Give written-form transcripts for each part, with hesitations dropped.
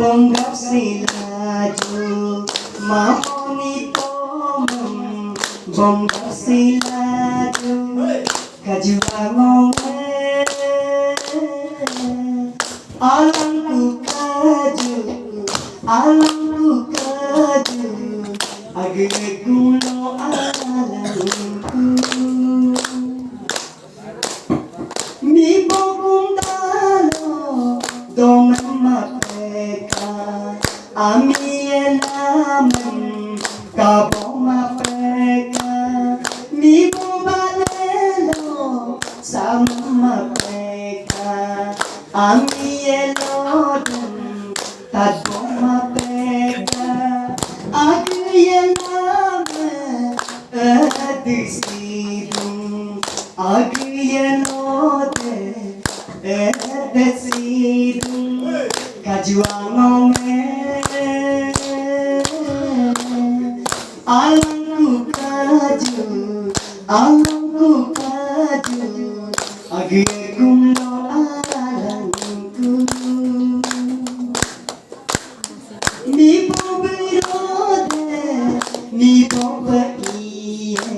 bonggap silaju mamoni tomem bonggap silaju kaju bangonge alangku kaju age kuno alangku mi bogum dalo dongan mapeka ami enamen kabong mapeka mi bobalelo sama mapeka ami elodem tadbong mapeka age ename edisidum age enode edisidum kajuangonge alangku kaju age kumno alangku ni pobirode ni pobiye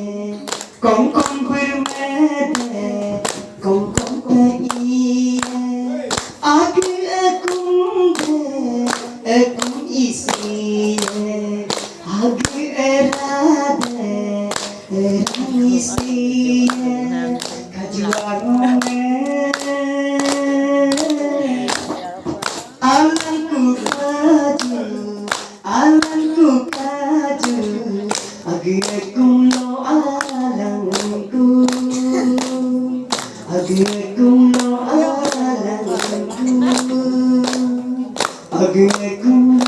kong bermede kong beriye age ekung isiye age erade isiye kajuangonge alangku kaju age kumno alangku age kumno alangku age kumno